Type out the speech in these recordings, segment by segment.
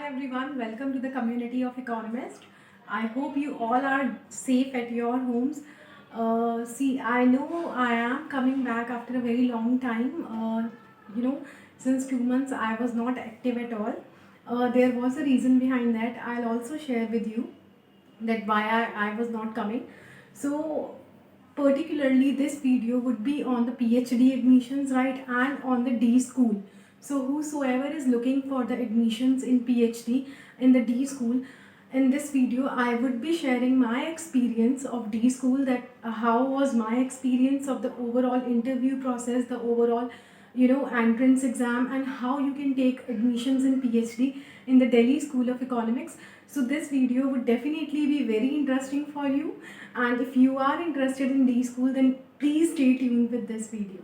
everyone, welcome to the community of economists. I hope you all are safe at your homes. I know I am coming back after a very long time. Since 2 months I was not active at all. There was a reason behind that. I'll also share with you that why I was not coming. So particularly this video would be on the PhD admissions, right, and on the D school. So whosoever is looking for the admissions in PhD in the D school, in this video I would be sharing my experience of D school, that how was my experience of the overall interview process, the overall entrance exam, and how you can take admissions in PhD in the Delhi School of Economics. So this video would definitely be very interesting for you, and if you are interested in D school, then please stay tuned with this video.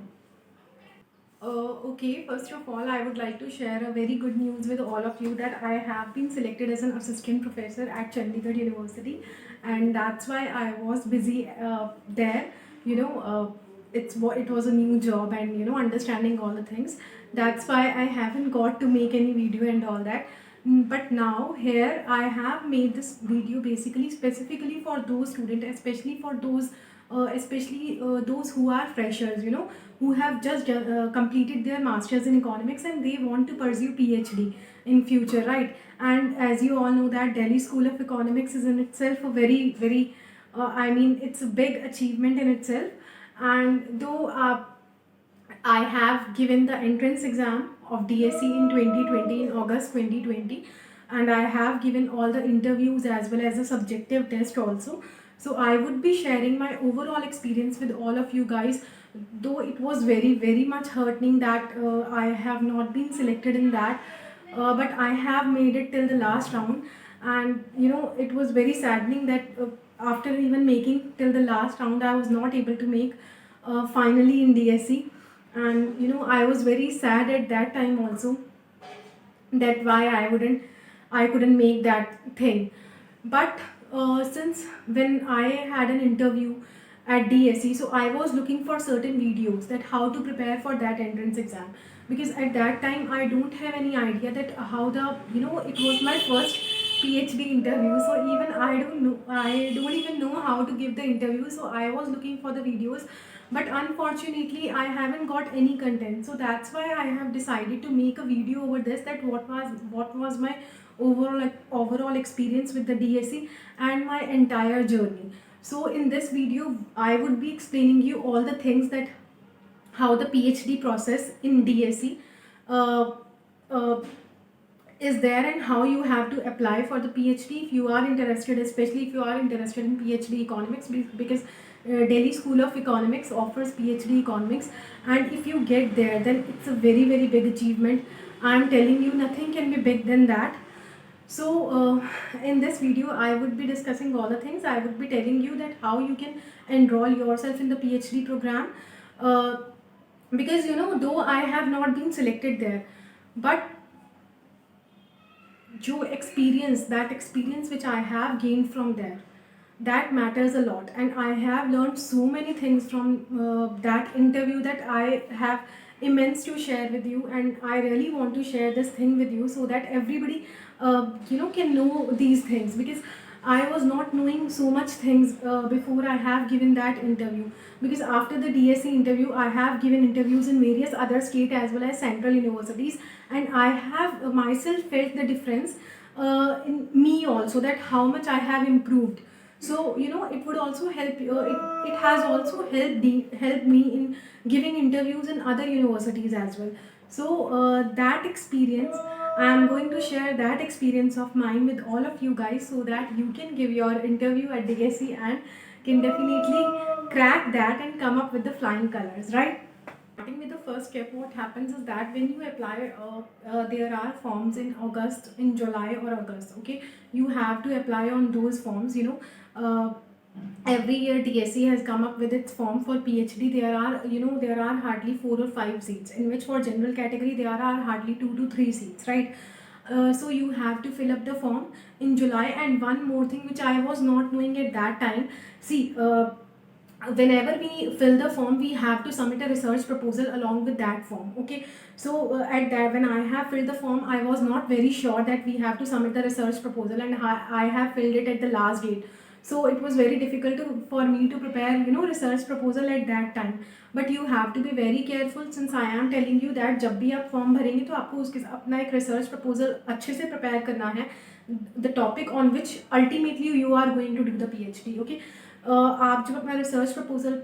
Okay, first of all, I would like to share a very good news with all of you that I have been selected as an assistant professor at Chandigarh University, and that's why I was busy there. It was a new job, and understanding all the things. That's why I haven't got to make any video and all that. But now here I have made this video basically specifically for those students, especially those who are freshers, who have just completed their masters in economics and they want to pursue PhD in future, right? And as you all know that Delhi School of Economics is in itself a very it's a big achievement in itself. And though I have given the entrance exam of DSE in 2020, in August 2020, and I have given all the interviews as well as a subjective test also. So I would be sharing my overall experience with all of you guys. Though it was very much hurting that I have not been selected in that, but I have made it till the last round, and it was very saddening that after even making till the last round, I was not able to make finally in DSE. And I was very sad at that time also, that why I couldn't make that thing. But since when I had an interview at DSE, so I was looking for certain videos that how to prepare for that entrance exam, because at that time I don't have any idea that how the it was my first PhD interview, so even I don't even know how to give the interview. So I was looking for the videos, but unfortunately I haven't got any content. So that's why I have decided to make a video over this, that what was my overall experience with the DSE and my entire journey. So in this video I would be explaining you all the things, that how the PhD process in DSE uh, uh, is there, and how you have to apply for the PhD if you are interested, especially if you are interested in PhD economics, because Delhi School of Economics offers PhD economics, and if you get there, then it's a very big achievement. I'm telling you, nothing can be big than that. So in this video I would be discussing all the things. I would be telling you that how you can enroll yourself in the PhD program, uh, because though I have not been selected there, but that experience which I have gained from there, that matters a lot, and I have learned so many things from that interview, that I have immense to share with you, and I really want to share this thing with you so that everybody can know these things, because I was not knowing so much things before I have given that interview. Because after the DSC interview, I have given interviews in various other state as well as central universities, and I have myself felt the difference in me also, that how much I have improved. So it would also help you. It has also helped me in giving interviews in other universities as well. So that experience, I am going to share that experience of mine with all of you guys, so that you can give your interview at DSC and can definitely crack that and come up with the flying colors, right? Starting with the first step, what happens is that when you apply, there are forms in August, in July or August. Okay, you have to apply on those forms. Every year DSE has come up with its form for PhD. There are hardly 4 or 5 seats, in which for general category there are hardly 2 to 3 seats, right? So you have to fill up the form in July. And one more thing which I was not knowing at that time, see. whenever we fill the form, we have to submit a research proposal along with that form. Okay, so at that, when I have filled the form, I was not very sure that we have to submit the research proposal, and I have filled it at the last date. So it was very difficult for me to prepare, research proposal at that time. But you have to be very careful, since I am telling you that जब भी आप form भरेंगे तो आपको उसके अपना एक research proposal अच्छे से प्रिपेयर करना है, the topic on which ultimately you are going to do the PhD. Okay, आप जब अपना रिसर्च प्रपोजल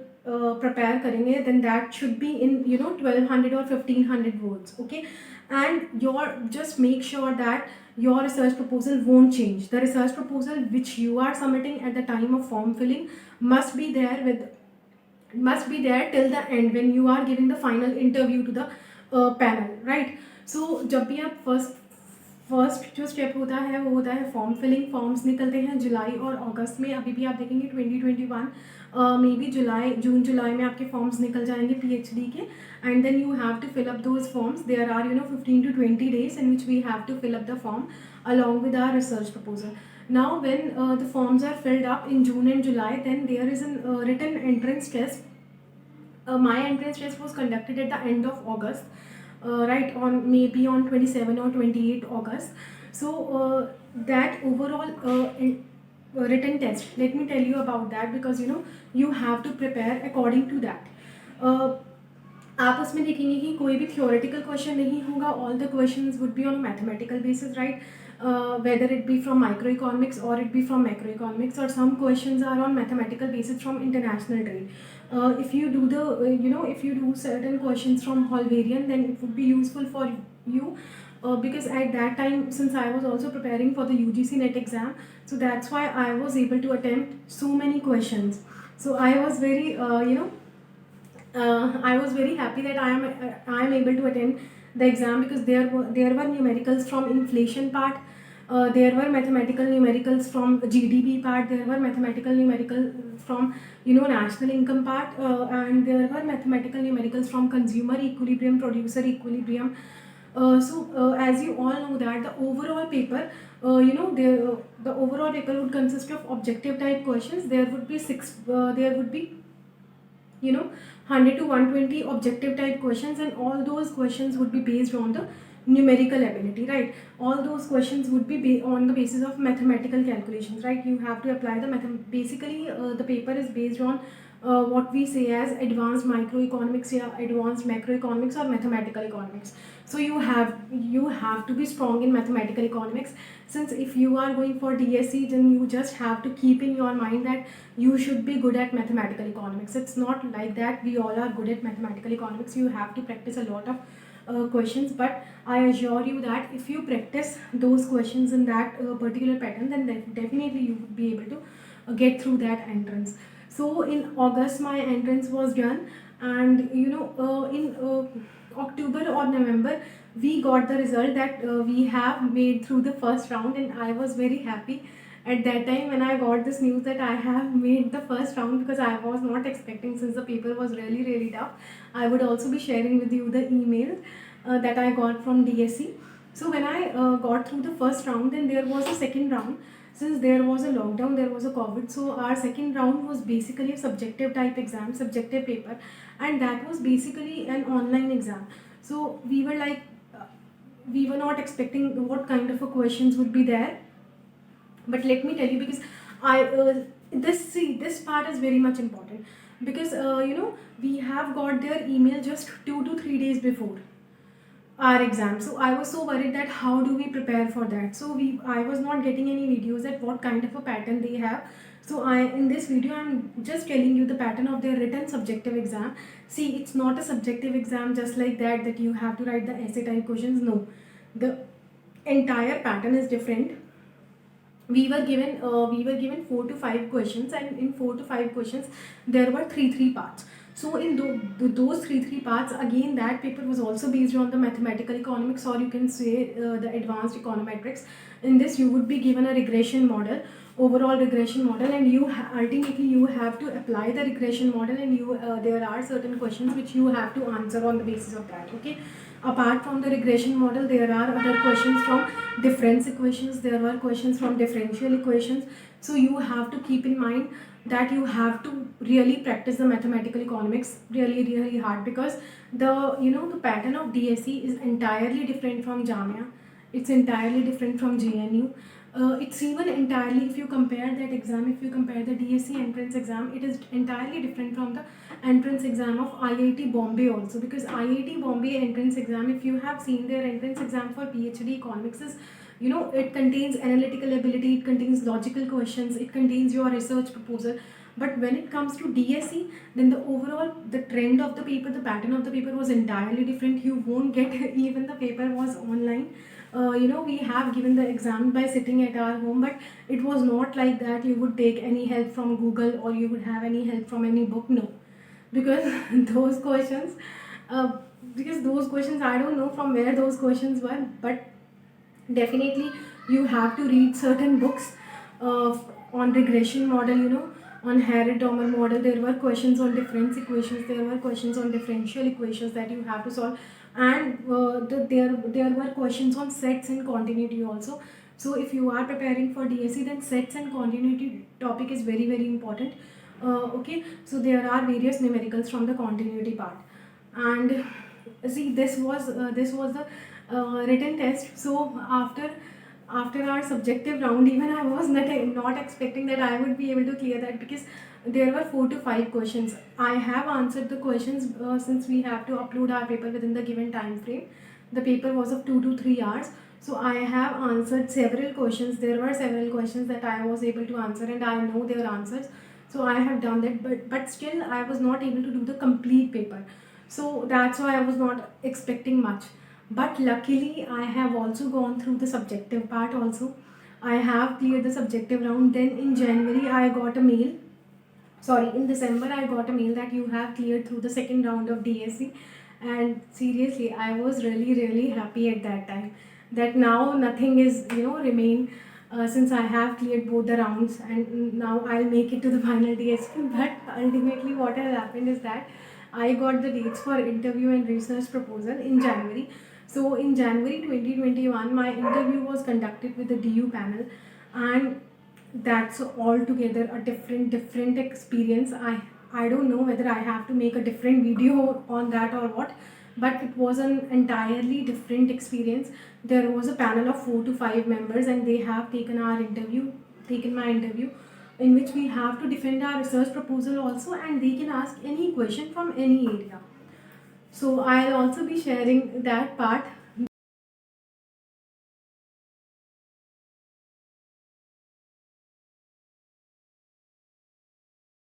prepare करेंगे, then that should be in 1200 or 1500 words. Okay, and your just make sure that your research proposal won't change. The research proposal which you are submitting at the time of form filling must be there till the end when you are giving the final interview to the panel, right? So जब भी आप first जो step होता है वो होता है form filling. Forms निकलते हैं जुलाई और अगस्त में. अभी भी आप देखेंगे 2021 मे बी जून जुलाई में आपके फॉर्म्स निकल जाएंगे PhD के. And then you have to fill up those forms. There are 15 to 20 days in which we have to fill up the form along with our research proposal. Now when the forms are filled up in June and July, then there is a written entrance test. My entrance test was conducted at the end of August, right, on maybe on 27 or 28 August. So that overall written test, let me tell you about that, because you have to prepare according to that. आप उसमें देखेंगे कि कोई भी theoretical question नहीं होगा. All the questions would be on mathematical basis, right? whether it be from microeconomics or it be from macroeconomics, or some questions are on mathematical basis from international trade. If you do if you do certain questions from Holvarian, then it would be useful for you, because at that time, since I was also preparing for the UGC NET exam, so that's why I was able to attempt so many questions. So I was very I was very happy that I am able to attend the exam, because there were numericals from inflation part, there were mathematical numericals from GDP part, there were mathematical numericals from national income part, and there were mathematical numericals from consumer equilibrium, producer equilibrium. So as you all know that the overall paper, the overall paper would consist of objective type questions. There would be 100 to 120 objective type questions, and all those questions would be based on the numerical ability, right? All those questions would be on the basis of mathematical calculations, right? You have to apply basically the paper is based on what we say as advanced microeconomics, advanced macroeconomics, or mathematical economics. So you have to be strong in mathematical economics, since if you are going for DSE, then you just have to keep in your mind that you should be good at mathematical economics. It's not like that we all are good at mathematical economics. You have to practice a lot of questions, but I assure you that if you practice those questions in that particular pattern, then definitely you would be able to get through that entrance. So in August my entrance was done, and in October or November we got the result that we have made through the first round, and I was very happy at that time when I got this news that I have made the first round, because I was not expecting, since the paper was really really tough. I would also be sharing with you the email that I got from DSE. So when I got through the first round, then there was a second round. Since there was a lockdown, there was a COVID, so our second round was basically a subjective type exam, subjective paper, and that was basically an online exam. So we were like, we were not expecting what kind of questions would be there. But let me tell you, because this part is very much important, because we have got their email just 2 to 3 days before our exam. So I was so worried that how do we prepare for that. So I was not getting any videos at what kind of a pattern they have. So in this video I'm just telling you the pattern of their written subjective exam. See, it's not a subjective exam just like that you have to write the essay type questions. No, the entire pattern is different. We were given 4 to 5 questions, and in 4 to 5 questions there were three parts. So in those three parts, again that paper was also based on the mathematical economics, or you can say the advanced econometrics. In this you would be given a regression model, overall regression model, and ultimately you have to apply the regression model, and there are certain questions which you have to answer on the basis of that. Okay, Apart from the regression model, there are other questions from difference equations, there were questions from differential equations. So you have to keep in mind that you have to really practice the mathematical economics really hard, because the the pattern of DSE is entirely different from Jamia. It's entirely different from JNU. It's even entirely, if you compare that exam, if you compare the DSE entrance exam, it is entirely different from the entrance exam of IIT Bombay also, because IIT Bombay entrance exam, if you have seen their entrance exam for PhD economics, is it contains analytical ability, it contains logical questions, it contains your research proposal. But when it comes to DSE, then the trend of the paper, the pattern of the paper was entirely different. You won't get even the paper was online. We have given the exam by sitting at our home, but it was not like that you would take any help from Google or you would have any help from any book. No, because those questions, uh, I don't know from where those questions were, but definitely you have to read certain books on regression model, on Harrod-Domer model. There were questions on difference equations, there were questions on differential equations that you have to solve, and there were questions on sets and continuity also. So if you are preparing for DSE, then sets and continuity topic is very important. Okay, so there are various numericals from the continuity part. And see, this was the written test. So after our subjective round, even I was not expecting that I would be able to clear that, because there were 4 to 5 questions. I have answered the questions, since we have to upload our paper within the given time frame. The paper was of 2 to 3 hours, so I have answered several questions. There were several questions that I was able to answer, and I know their answers. So I have done that, but still I was not able to do the complete paper. So that's why I was not expecting much. But luckily, I have also gone through the subjective part also. I have cleared the subjective round. Then in January, I got a mail. Sorry, in December, I got a mail that you have cleared through the second round of DSE. And seriously, I was really happy at that time that now nothing is, remain, since I have cleared both the rounds, and now I'll make it to the final DSE. But ultimately, what has happened is that I got the dates for interview and research proposal in January. So in January 2021, my interview was conducted with the DU panel, and that's altogether a different experience. I don't know whether I have to make a different video on that or what, but it was an entirely different experience. There was a panel of 4 to 5 members, and they have taken my interview, in which we have to defend our research proposal also, and they can ask any question from any area. So I'll also be sharing that part